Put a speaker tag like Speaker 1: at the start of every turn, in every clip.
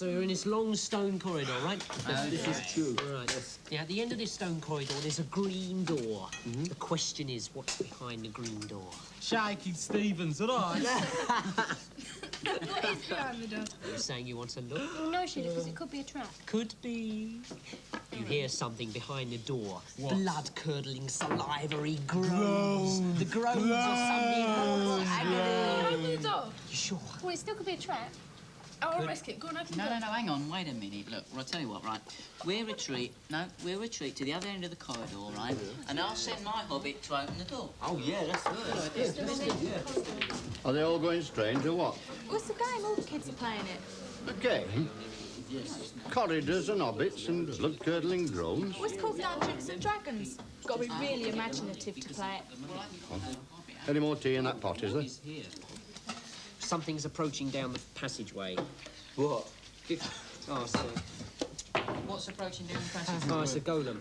Speaker 1: so you're in this long stone corridor, right?
Speaker 2: This is true.
Speaker 1: Right. Yes. Yeah, at the end of this stone corridor, there's a green door. The question is, what's behind the green door?
Speaker 3: Shaky Stevens, all right?
Speaker 4: What is behind the door?
Speaker 1: You're saying you want to look?
Speaker 4: No, Sheila, because it could be a trap.
Speaker 1: Could be. You hear something behind the door.
Speaker 3: What?
Speaker 1: Blood-curdling, salivary groans. The groans of something.
Speaker 4: Open the door.
Speaker 1: You sure?
Speaker 4: Well, it still could be a trap. I'll risk it. Go on, open the door.
Speaker 2: No, hang on, wait a minute. Look, well, I'll tell you what, right? We'll retreat to the other end of the corridor, right? And I'll send my hobbit to open the door.
Speaker 5: Oh, yeah, that's good.
Speaker 6: Are they all going strange or what?
Speaker 7: Well, it's a game. All the kids are playing it.
Speaker 6: A game? Corridors and hobbits and blood-curdling groans?
Speaker 7: Well, it's called Dungeons and Dragons. Got to be really imaginative to play it.
Speaker 6: Any more tea in that pot, is there?
Speaker 1: Something's approaching down the passageway.
Speaker 5: What?
Speaker 1: Oh, sir.
Speaker 2: What's approaching down the passage?
Speaker 1: Oh, it's a golem.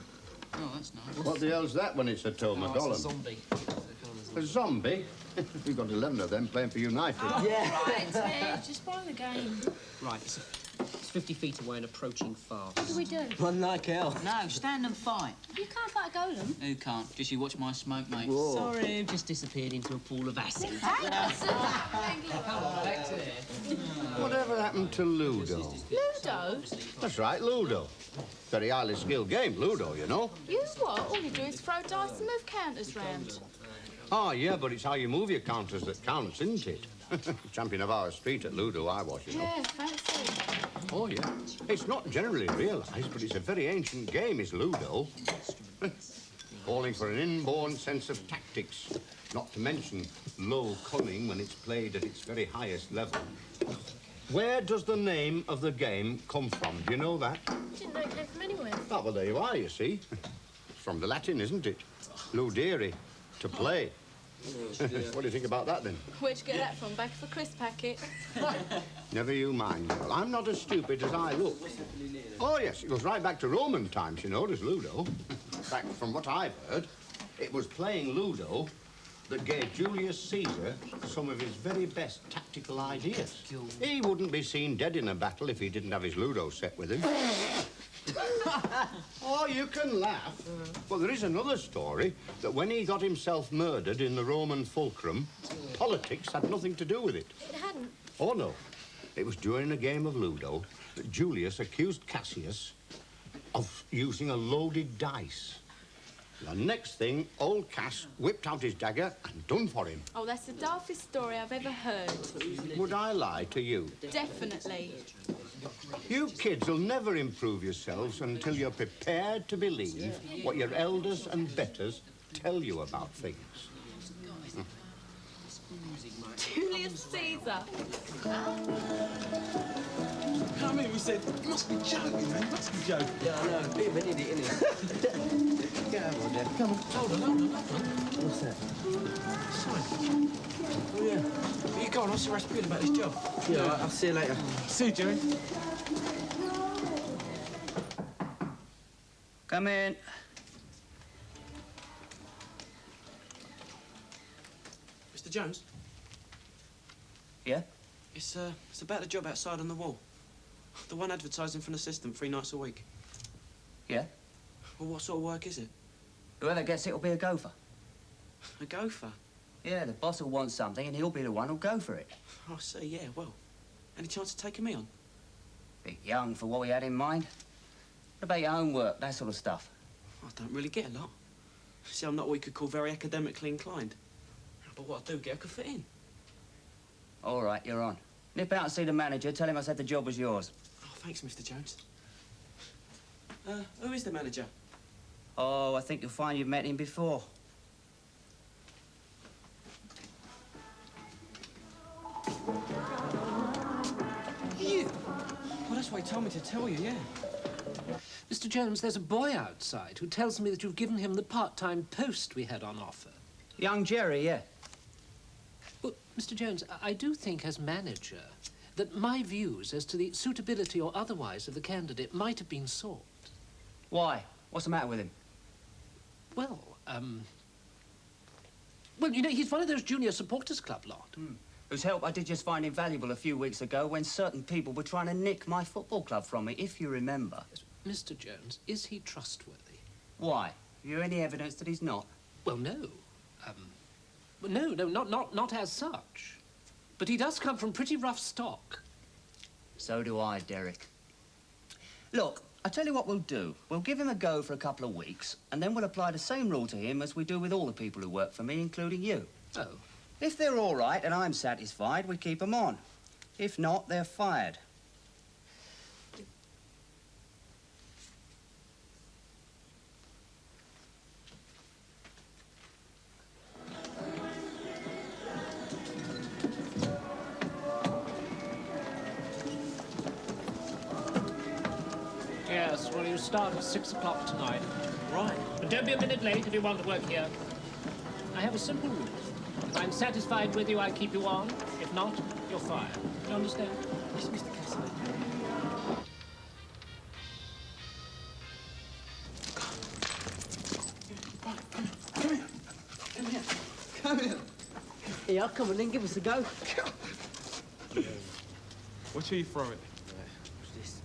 Speaker 2: Oh, that's nice.
Speaker 6: What the hell's that when it's a tome of
Speaker 1: It's a
Speaker 6: golem?
Speaker 1: zombie.
Speaker 6: A zombie? We've got 11 of them playing for United.
Speaker 4: Oh, right, Ted, just buy the game.
Speaker 1: Right, it's 50 feet away and approaching fast.
Speaker 4: What do we do?
Speaker 5: Run like hell.
Speaker 2: No, stand and fight.
Speaker 4: You can't fight a golem.
Speaker 2: Who can't? Just you watch my smoke, mate.
Speaker 5: Whoa.
Speaker 1: Sorry, I've just disappeared into a pool of acid.
Speaker 6: Whatever happened to Ludo?
Speaker 7: Ludo?
Speaker 6: That's right, Ludo. Very highly skilled game, Ludo, you know.
Speaker 7: You what? All you do is throw dice and move counters round.
Speaker 6: Oh, yeah, but it's how you move your counters that counts, isn't it? Champion of our street at Ludo, I was, you know.
Speaker 7: Yeah, fancy.
Speaker 6: Oh, yeah. It's not generally realised, but it's a very ancient game, is Ludo. Calling for an inborn sense of tactics, not to mention low cunning when it's played at its very highest level. Where does the name of the game come from? Do you know that?
Speaker 4: Didn't know it came from anywhere.
Speaker 6: Oh, well, there you are, you see. It's from the Latin, isn't it? Ludere, to play. What do you think about that, then?
Speaker 7: Where'd you get that from? Back of a crisp packet?
Speaker 6: Never you mind, girl. I'm not as stupid as I look. Oh, yes, it goes right back to Roman times, you know, does Ludo. In fact, from what I've heard, it was playing Ludo that gave Julius Caesar some of his very best tactical ideas. He wouldn't be seen dead in a battle if he didn't have his Ludo set with him. Oh, you can laugh. Well, there is another story that when he got himself murdered in the Roman fulcrum, politics had nothing to do with it.
Speaker 4: It hadn't.
Speaker 6: Oh, no. It was during a game of Ludo that Julius accused Cassius of using a loaded dice. The next thing, old Cass whipped out his dagger and done for him.
Speaker 7: Oh, that's the daftest story I've ever heard.
Speaker 6: Would I lie to you?
Speaker 7: Definitely.
Speaker 6: You kids will never improve yourselves until you're prepared to believe what your elders and betters tell you about things.
Speaker 7: Julius Caesar.
Speaker 3: I mean, we said, you must be joking, man. You must be joking.
Speaker 5: Yeah, I know. Bit of an idiot, isn't he? Come on, Dad. Come on.
Speaker 3: Hold on.
Speaker 5: What's that?
Speaker 3: Sign. Oh, yeah. You go on, I'll see Rasputin about this job.
Speaker 5: Yeah, I'll see you later.
Speaker 3: See you, Jerry.
Speaker 2: Come in.
Speaker 3: Mr. Jones?
Speaker 2: Yeah?
Speaker 3: It's about the job outside on the wall. The one advertising from the system 3 nights a week.
Speaker 2: Yeah?
Speaker 3: Well, what sort of work is it?
Speaker 2: Whoever gets it will be a gopher.
Speaker 3: A gopher?
Speaker 2: Yeah, the boss will want something and he'll be the one who'll go for it.
Speaker 3: Oh, I see, yeah, well. Any chance of taking me on?
Speaker 2: Bit young for what we had in mind. What about your homework, that sort of stuff?
Speaker 3: I don't really get a lot. See, I'm not what you could call very academically inclined. But what I do get, I could fit in.
Speaker 2: All right, you're on. Nip out and see the manager, tell him I said the job was yours.
Speaker 3: Oh, thanks, Mr. Jones. Who is the manager?
Speaker 2: Oh, I think you'll find you've met him before.
Speaker 3: You? Well, that's why he told me to tell you, yeah.
Speaker 1: Mr. Jones, there's a boy outside who tells me that you've given him the part-time post we had on offer.
Speaker 2: Young Jerry, yeah.
Speaker 1: Well, Mr. Jones, I do think as manager that my views as to the suitability or otherwise of the candidate might have been sought.
Speaker 2: Why? What's the matter with him?
Speaker 1: Well, well, you know, he's one of those junior supporters club lot.
Speaker 8: whose help I did just find invaluable a few weeks ago when certain people were trying to nick my football club from me, if you remember.
Speaker 1: Mr. Jones, is he trustworthy?
Speaker 8: Why? Have you any evidence that he's not?
Speaker 1: Well, no. Well, no, not as such. But he does come from pretty rough stock.
Speaker 8: So do I, Derek. Look, I tell you what we'll do. We'll give him a go for a couple of weeks, and then we'll apply the same rule to him as we do with all the people who work for me, including you.
Speaker 1: Oh.
Speaker 8: If they're all right and I'm satisfied, we keep them on. If not, they're fired.
Speaker 1: Yes, well, you start at 6 o'clock tonight.
Speaker 3: Right.
Speaker 1: But don't be a minute late if you want to work here. I have a simple rule. If I'm satisfied with you, I keep you on. If not, you're fired. Do you understand?
Speaker 5: Yes, Mr. Cassidy. Come here.
Speaker 9: Yeah, come on then, give us a go.
Speaker 10: Watch who you throw it.
Speaker 5: What's this?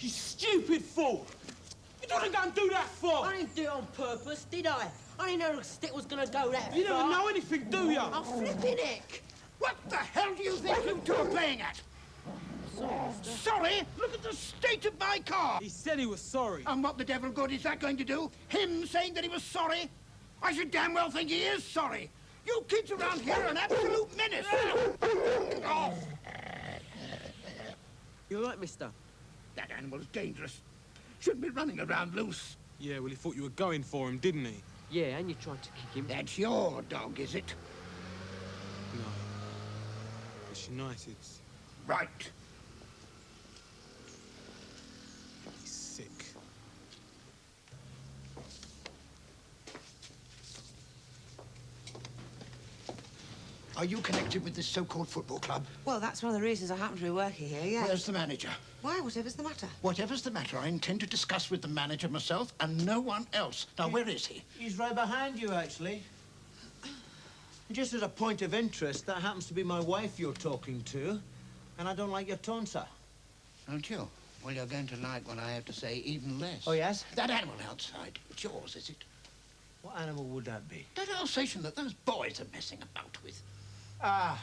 Speaker 3: You stupid fool! You don't want to go and do that for?
Speaker 9: I didn't do it on purpose, did I? I didn't know the stick was gonna go that
Speaker 3: You
Speaker 9: far.
Speaker 3: never know anything, do you?
Speaker 9: I'm flipping it.
Speaker 11: What the hell do you think you two are playing at? Sorry? Look at the state of my car!
Speaker 3: He said he was sorry.
Speaker 11: And what the devil good is that going to do? Him saying that he was sorry? I should damn well think he is sorry. You kids around here are an absolute menace. Oh.
Speaker 9: You're right, mister.
Speaker 11: That animal's dangerous. Shouldn't be running around loose.
Speaker 10: Yeah, well, he thought you were going for him, didn't he?
Speaker 9: Yeah, and you tried to kick him.
Speaker 11: That's your dog, is it?
Speaker 10: No. It's United's.
Speaker 11: Right.
Speaker 10: He's sick.
Speaker 11: Are you connected with this so-called football club?
Speaker 12: Well, that's one of the reasons I happen to be working here, yeah.
Speaker 11: Where's the manager?
Speaker 12: Why? Whatever's the matter?
Speaker 11: Whatever's the matter, I intend to discuss with the manager myself and no one else. Now, where is he?
Speaker 5: He's right behind you, actually. Just as a point of interest, that happens to be my wife you're talking to, and I don't like your tone, sir.
Speaker 11: Don't you? Well, you're going to like what I have to say even less.
Speaker 5: Oh, yes?
Speaker 11: That animal outside. It's yours, is it?
Speaker 5: What animal would that be?
Speaker 11: That Alsatian that those boys are messing about with.
Speaker 5: Ah,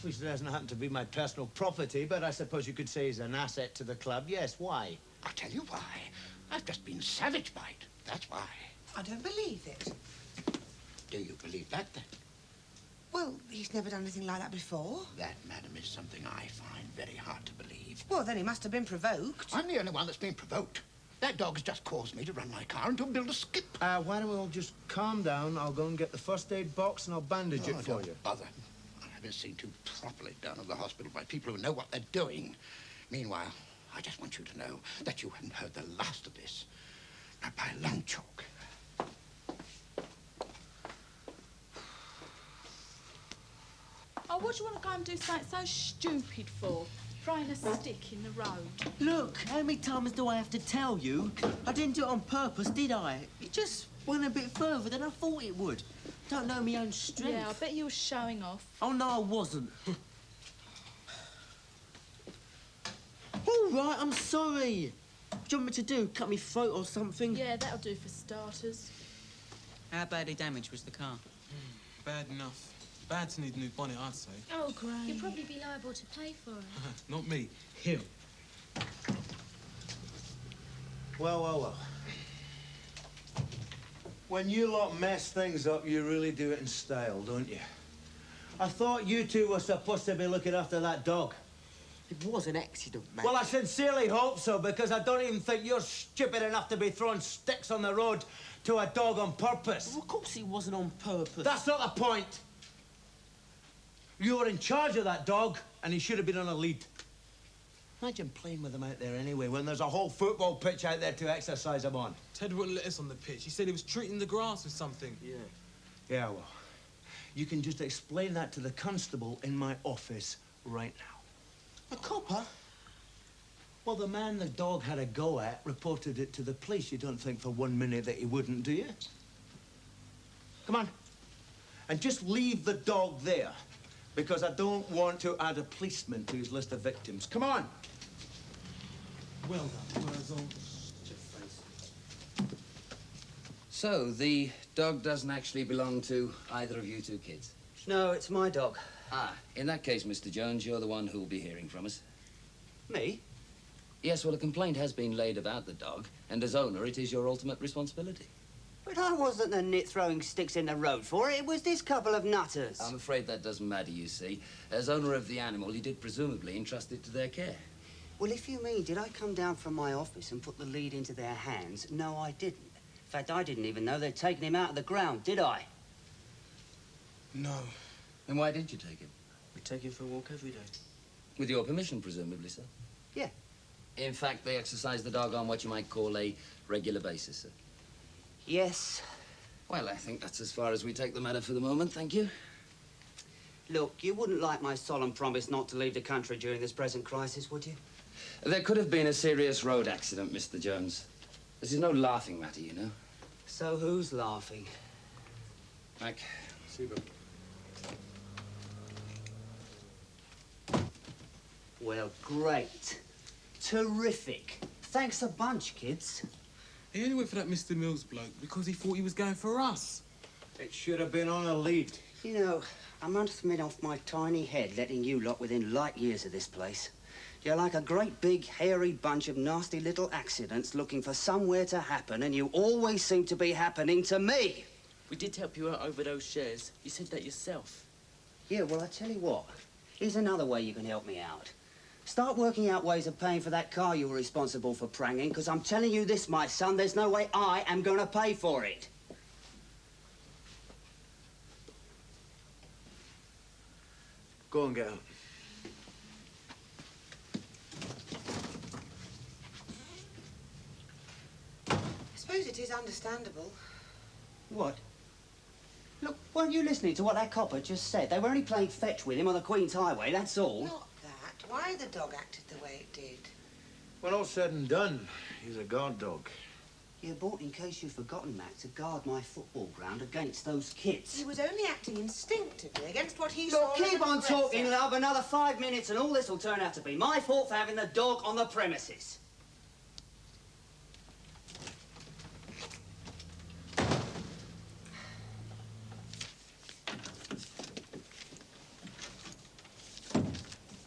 Speaker 5: which doesn't happen to be my personal property, but I suppose you could say he's an asset to the club. Yes, why?
Speaker 11: I'll tell you why. I've just been savaged by it. That's why.
Speaker 12: I don't believe it.
Speaker 11: Do you believe that, then?
Speaker 12: Well, he's never done anything like that before.
Speaker 11: That, madam, is something I find very hard to believe.
Speaker 12: Well, then he must have been provoked.
Speaker 11: I'm the only one that's been provoked. That dog has just caused me to run my car into a builder's skip.
Speaker 5: Why don't we all just calm down? I'll go and get the first aid box and I'll bandage it for
Speaker 11: don't
Speaker 5: you.
Speaker 11: Bother. I've been seen to properly down at the hospital by people who know what they're doing. Meanwhile, I just want you to know that you haven't heard the last of this. Not by a long chalk.
Speaker 4: Oh, what do you want to go and do something so stupid for? Throwing a stick in the road.
Speaker 9: Look, how many times do I have to tell you? I didn't do it on purpose, did I? It just went a bit further than I thought it would. Don't know my own strength.
Speaker 4: Yeah, I bet you were showing off.
Speaker 9: Oh, no, I wasn't. All right, I'm sorry. What do you want me to do? Cut me throat or something?
Speaker 4: Yeah, that'll do for starters.
Speaker 2: How badly damaged was the car?
Speaker 10: Bad enough. Bad to need a new bonnet, I'd say.
Speaker 4: Oh, great.
Speaker 13: You'll probably be liable to pay for it.
Speaker 10: Not me. Him.
Speaker 5: Well. When you lot mess things up, you really do it in style, don't you? I thought you two were supposed to be looking after that dog.
Speaker 9: It was an accident, man.
Speaker 5: Well, I sincerely hope so, because I don't even think you're stupid enough to be throwing sticks on the road to a dog on purpose.
Speaker 9: Well, of course it wasn't on purpose.
Speaker 5: That's not the point. You were in charge of that dog, and he should have been on a lead. Imagine playing with them out there anyway, when there's a whole football pitch out there to exercise them on.
Speaker 10: Ted wouldn't let us on the pitch. He said he was treating the grass with something.
Speaker 5: Yeah. Yeah, well, you can just explain that to the constable in my office right now.
Speaker 9: A copper?
Speaker 5: Well, the man the dog had a go at reported it to the police. You don't think for 1 minute that he wouldn't, do you? Come on. And just leave the dog there, because I don't want to add a policeman to his list of victims. Come on.
Speaker 10: Well done, Wurzel.
Speaker 14: So, the dog doesn't actually belong to either of you two kids?
Speaker 8: No, it's my dog.
Speaker 14: Ah, in that case, Mr. Jones, you're the one who'll be hearing from us.
Speaker 8: Me?
Speaker 14: Yes, well, a complaint has been laid about the dog, and as owner, it is your ultimate responsibility.
Speaker 8: But I wasn't the nit throwing sticks in the road for it. It was this couple of nutters.
Speaker 14: I'm afraid that doesn't matter, you see. As owner of the animal, you did presumably entrust it to their care.
Speaker 8: Well, if you mean, did I come down from my office and put the lead into their hands? No, I didn't. In fact, I didn't even know they'd taken him out of the ground, did I?
Speaker 3: No.
Speaker 14: Then why did you take him?
Speaker 3: We take him for a walk every day.
Speaker 14: With your permission, presumably, sir?
Speaker 8: Yeah.
Speaker 14: In fact, they exercise the dog on what you might call a regular basis, sir.
Speaker 8: Yes.
Speaker 14: Well, I think that's as far as we take the matter for the moment, thank you.
Speaker 8: Look, you wouldn't like my solemn promise not to leave the country during this present crisis, would you?
Speaker 14: There could have been a serious road accident, Mr. Jones. This is no laughing matter, you know.
Speaker 8: So who's laughing?
Speaker 14: Mac. Well, great. Terrific. Thanks a bunch, kids.
Speaker 10: He only went for that Mr. Mills bloke because he thought he was going for us.
Speaker 5: It should have been on a lead.
Speaker 8: You know, I must admit off my tiny head letting you lot within light years of this place. You're like a great big hairy bunch of nasty little accidents looking for somewhere to happen, and you always seem to be happening to me.
Speaker 9: We did help you out over those shares. You said that yourself.
Speaker 8: Yeah, well, I tell you what. Here's another way you can help me out. Start working out ways of paying for that car you were responsible for pranging, because I'm telling you this, my son, there's no way I am going to pay for it.
Speaker 5: Go and get out.
Speaker 12: I suppose it is understandable.
Speaker 8: What? Look, weren't you listening to what that copper just said? They were only playing fetch with him on the Queen's Highway, that's all.
Speaker 12: Not that. Why the dog acted the way it did?
Speaker 5: When all's said and done, he's a guard dog.
Speaker 8: You bought, in case you've forgotten, Mac, to guard my football ground against those kids.
Speaker 12: He was only acting instinctively against what he saw.
Speaker 8: Look, keep on talking, love. Another 5 minutes and all this will turn out to be my fault for having the dog on the premises.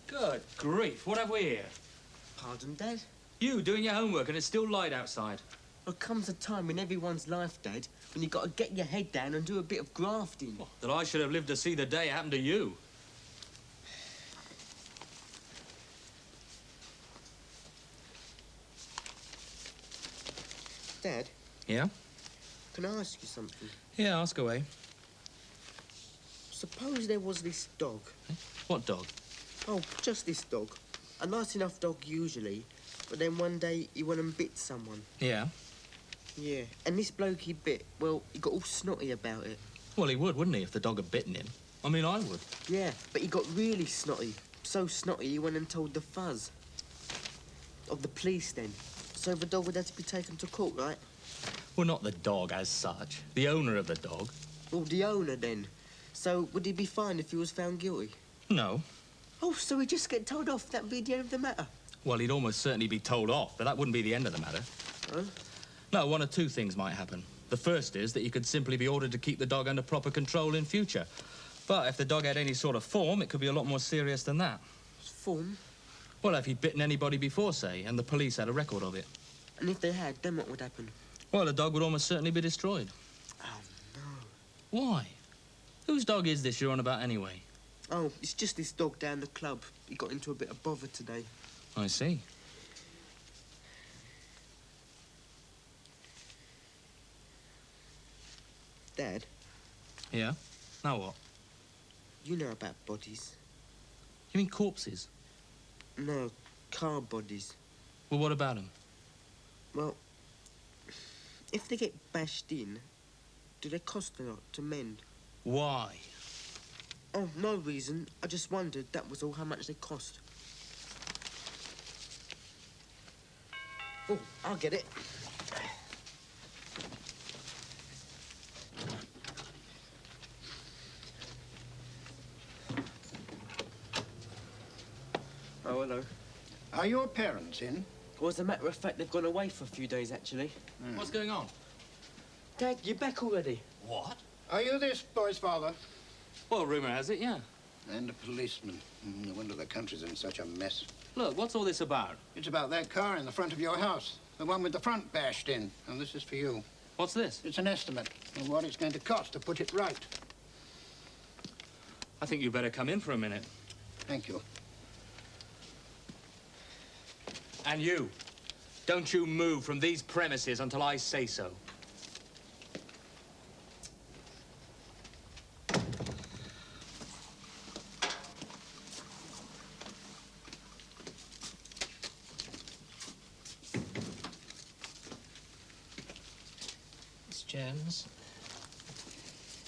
Speaker 15: Good grief, what have we here?
Speaker 9: Pardon, Dad?
Speaker 15: You doing your homework and it's still light outside.
Speaker 9: There comes a time in everyone's life, Dad, when you've got to get your head down and do a bit of grafting.
Speaker 15: Oh, that I should have lived to see the day it happened to you.
Speaker 9: Dad?
Speaker 15: Yeah?
Speaker 9: Can I ask you something?
Speaker 15: Yeah, ask away.
Speaker 9: Suppose there was this dog.
Speaker 15: What dog?
Speaker 9: Oh, just this dog. A nice enough dog usually, but then one day he went and bit someone.
Speaker 15: Yeah?
Speaker 9: Yeah, and this bloke he bit, well, he got all snotty about it.
Speaker 15: Well, he would, wouldn't he, if the dog had bitten him? I mean, I would.
Speaker 9: Yeah, but he got really snotty. So snotty he went and told the fuzz. Of the police then. So the dog would have to be taken to court, right?
Speaker 15: Well, not the dog as such. The owner of the dog.
Speaker 9: Well, the owner then. So would he be fined if he was found guilty?
Speaker 15: No.
Speaker 9: Oh, so he'd just get told off. That'd be the end of the matter.
Speaker 15: Well, he'd almost certainly be told off, but that wouldn't be the end of the matter.
Speaker 9: Huh?
Speaker 15: No, one of two things might happen. The first is that you could simply be ordered to keep the dog under proper control in future. But if the dog had any sort of form, it could be a lot more serious than that.
Speaker 9: Form?
Speaker 15: Well, if he'd bitten anybody before, say, and the police had a record of it.
Speaker 9: And if they had, then what would happen?
Speaker 15: Well, the dog would almost certainly be destroyed.
Speaker 9: Oh, no.
Speaker 15: Why? Whose dog is this you're on about anyway?
Speaker 9: Oh, it's just this dog down the club. He got into a bit of bother today.
Speaker 15: I see.
Speaker 9: Dad?
Speaker 15: Yeah? Now what?
Speaker 9: You know about bodies.
Speaker 15: You mean corpses?
Speaker 9: No, car bodies.
Speaker 15: Well, what about them?
Speaker 9: Well, if they get bashed in, do they cost a lot to mend?
Speaker 15: Why?
Speaker 9: Oh, no reason. I just wondered, that was all, how much they cost. Oh, I'll get it. Oh, hello.
Speaker 11: Are your parents in?
Speaker 9: Well, as a matter of fact, they've gone away for a few days, actually.
Speaker 15: What's going on?
Speaker 9: Dad, you're back already.
Speaker 15: What?
Speaker 11: Are you this boy's father?
Speaker 15: Well, rumour has it, yeah.
Speaker 11: And a policeman. No wonder the country's in such a mess.
Speaker 15: Look, what's all this about?
Speaker 11: It's about that car in the front of your house. The one with the front bashed in. And this is for you.
Speaker 15: What's this?
Speaker 11: It's an estimate of what it's going to cost to put it right.
Speaker 15: I think you better come in for a minute.
Speaker 11: Thank you.
Speaker 15: And you, don't you move from these premises until I say so.
Speaker 1: Miss Jones,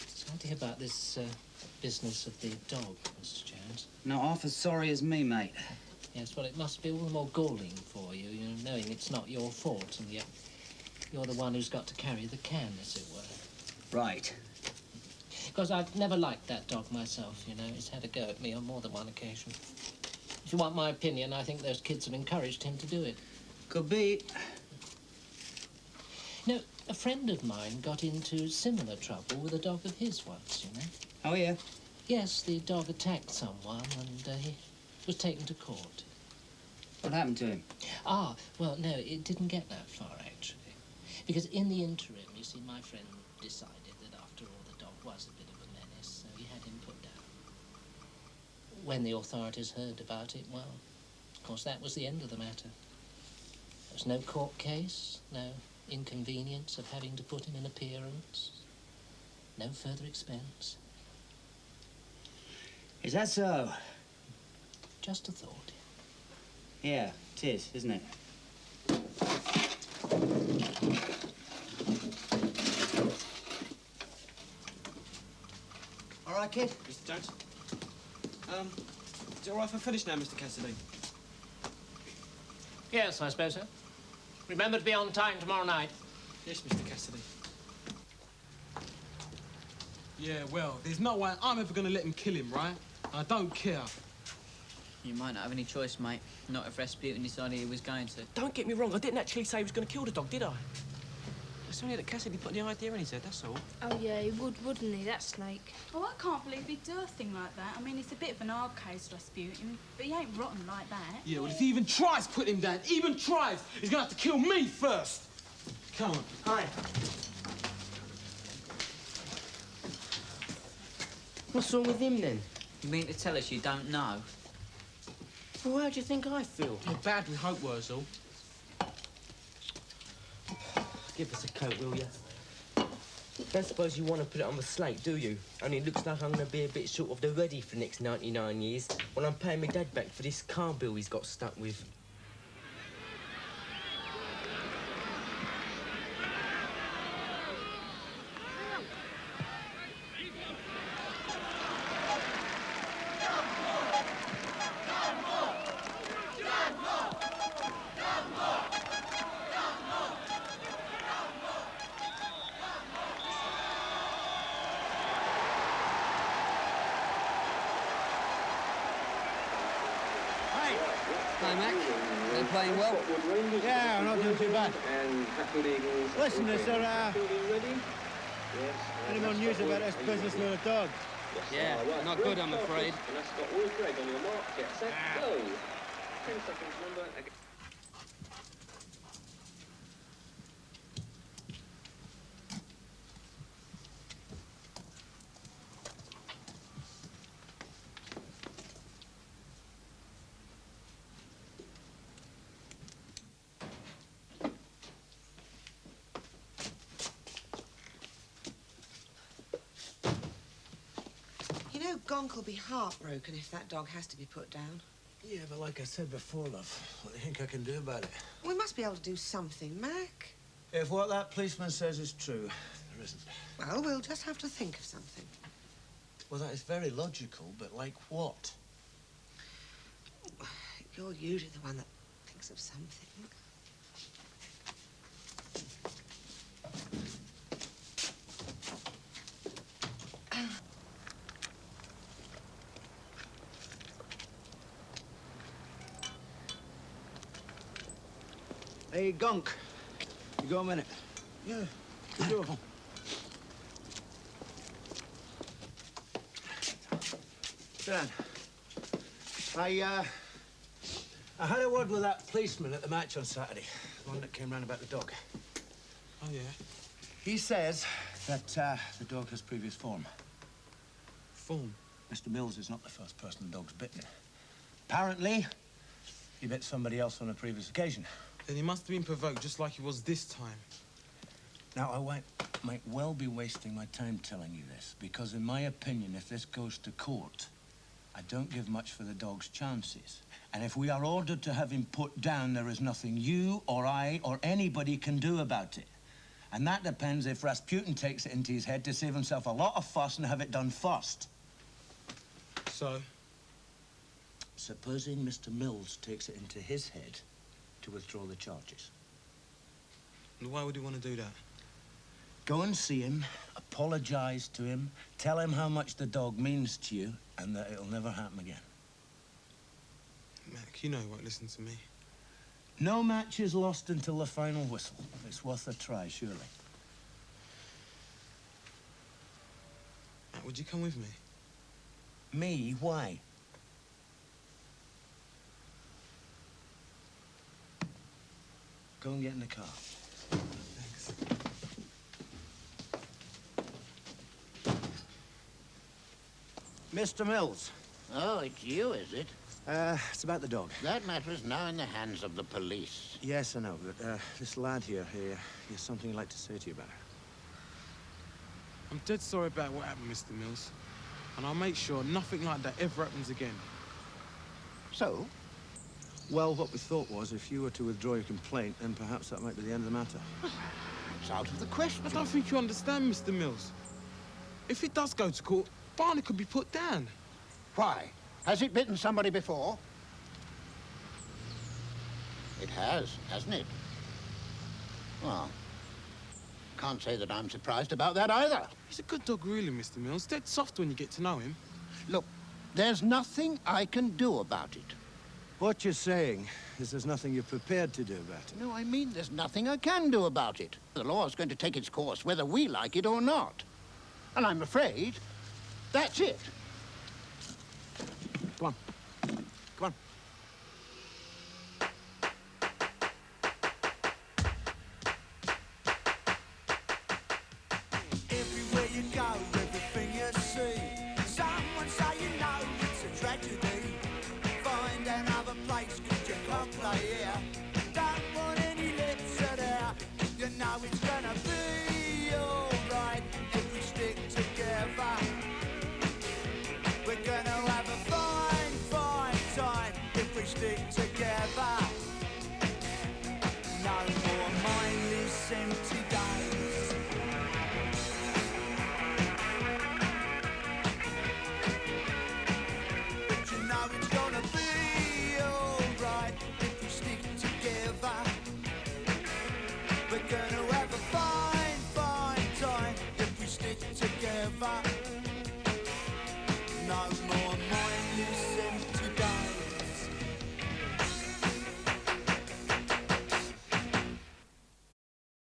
Speaker 1: sorry to hear about this business of the dog, Mr. Jones.
Speaker 8: Not half as sorry as me, mate.
Speaker 1: Yes, well, it must be all the more galling for you, knowing it's not your fault, and yet you're the one who's got to carry the can, as it were.
Speaker 8: Right.
Speaker 1: Because I've never liked that dog myself, He's had a go at me on more than one occasion. If you want my opinion, I think those kids have encouraged him to do it.
Speaker 8: Could be.
Speaker 1: No, a friend of mine got into similar trouble with a dog of his once,
Speaker 8: Oh, yeah?
Speaker 1: Yes, the dog attacked someone, and he was taken to court.
Speaker 8: What happened to him?
Speaker 1: Ah, well, no, it didn't get that far, actually. Because in the interim, you see, my friend decided that after all, the dog was a bit of a menace, so he had him put down. When the authorities heard about it, well, of course, that was the end of the matter. There was no court case, no inconvenience of having to put him in appearance, no further expense.
Speaker 8: Is that so?
Speaker 1: Just a thought.
Speaker 8: Yeah, it is, isn't it?
Speaker 3: All right, kid. Mr. Jones. Is it all right if I finish now, Mr. Cassidy?
Speaker 1: Yes, I suppose so. Remember to be on time tomorrow night.
Speaker 3: Yes, Mr. Cassidy.
Speaker 10: Yeah, well, there's no way I'm ever going to let him kill him, right? I don't care.
Speaker 2: You might not have any choice, mate. Not if Rasputin decided he was going to.
Speaker 3: Don't get me wrong, I didn't actually say he was going to kill the dog, did I? It's only that Cassidy put the idea in his head, that's all.
Speaker 7: Oh, yeah, he would, wouldn't he, that snake?
Speaker 4: Oh, I can't believe he'd do a thing like that. I mean, it's a bit of an hard case, Rasputin, but he ain't rotten like that.
Speaker 10: Yeah, well, if he even tries to put him down, even tries, he's going to have to kill me first. Come on.
Speaker 9: Hi. What's wrong with him, then?
Speaker 2: You mean to tell us you don't know?
Speaker 9: Well, how do you think I feel?
Speaker 10: You're bad with hope, Wurzel.
Speaker 9: Give us a coat, will you? Don't suppose you want to put it on the slate, do you? Only it looks like I'm going to be a bit short of the ready for the next 99 years when I'm paying my dad back for this car bill he's got stuck with.
Speaker 16: Hi, Mac. They're playing well?
Speaker 5: Yeah, not doing too bad. Listen, is there any more news about this business with a dog?
Speaker 16: Yeah, not good, I'm afraid.
Speaker 12: Gonk will be heartbroken if that dog has to be put down.
Speaker 5: Yeah, but like I said before, love, what do you think I can do about it?
Speaker 12: We must be able to do something, Mac.
Speaker 5: If what that policeman says is true, there isn't.
Speaker 12: Well, we'll just have to think of something.
Speaker 5: Well, that is very logical, but like what?
Speaker 12: You're usually the one that thinks of something.
Speaker 5: Hey, Gunk. You got a minute?
Speaker 3: Yeah, sure.
Speaker 5: Sit down. I had a word with that policeman at the match on Saturday. The one that came round about the dog.
Speaker 3: Oh, yeah?
Speaker 5: He says that the dog has previous form.
Speaker 3: Form?
Speaker 5: Mr. Mills is not the first person the dog's bitten. Apparently, he bit somebody else on a previous occasion.
Speaker 3: Then he must have been provoked just like he was this time.
Speaker 5: Now, I might well be wasting my time telling you this, because in my opinion, if this goes to court, I don't give much for the dog's chances. And if we are ordered to have him put down, there is nothing you or I or anybody can do about it. And that depends if Rasputin takes it into his head to save himself a lot of fuss and have it done fast.
Speaker 3: So?
Speaker 5: Supposing Mr. Mills takes it into his head to withdraw the charges.
Speaker 3: And why would he want to do that?
Speaker 5: Go and see him, apologize to him, tell him how much the dog means to you, and that it'll never happen again.
Speaker 3: Mac, you know he won't listen to me.
Speaker 5: No match is lost until the final whistle. It's worth a try, surely.
Speaker 3: Mac, would you come with me?
Speaker 5: Me? Why? Go and get in the car.
Speaker 3: Thanks.
Speaker 5: Mr. Mills.
Speaker 11: Oh, it's you, is it?
Speaker 5: It's about the dog.
Speaker 11: That matter is now in the hands of the police.
Speaker 5: Yes, I know, but this lad here, he has something he'd like to say to you about her.
Speaker 3: I'm dead sorry about what happened, Mr. Mills. And I'll make sure nothing like that ever happens again.
Speaker 11: So?
Speaker 5: Well, what we thought was, if you were to withdraw your complaint, then perhaps that might be the end of the matter.
Speaker 11: It's out of the question.
Speaker 3: I don't think you understand, Mr. Mills. If it does go to court, Barney could be put down.
Speaker 11: Why? Has it bitten somebody before? It has, hasn't it? Well, can't say that I'm surprised about that either.
Speaker 3: He's a good dog, really, Mr. Mills. Dead soft when you get to know him.
Speaker 11: Look, there's nothing I can do about it.
Speaker 5: What you're saying is there's nothing you're prepared to do about it.
Speaker 11: No, I mean there's nothing I can do about it. The law's going to take its course whether we like it or not. And I'm afraid that's it.
Speaker 5: Come on. Come on.
Speaker 17: Everywhere you go, everything you see, someone say you know it's a tragedy. Find another place, could you come play here? Don't want any lecture there. You know it's gonna be alright if we stick together. We're gonna have a fine, fine time if we stick together. No more mindless empty days. But you know it's gonna be alright if we stick together. We're gonna have a fine, fine time if we stick together. No more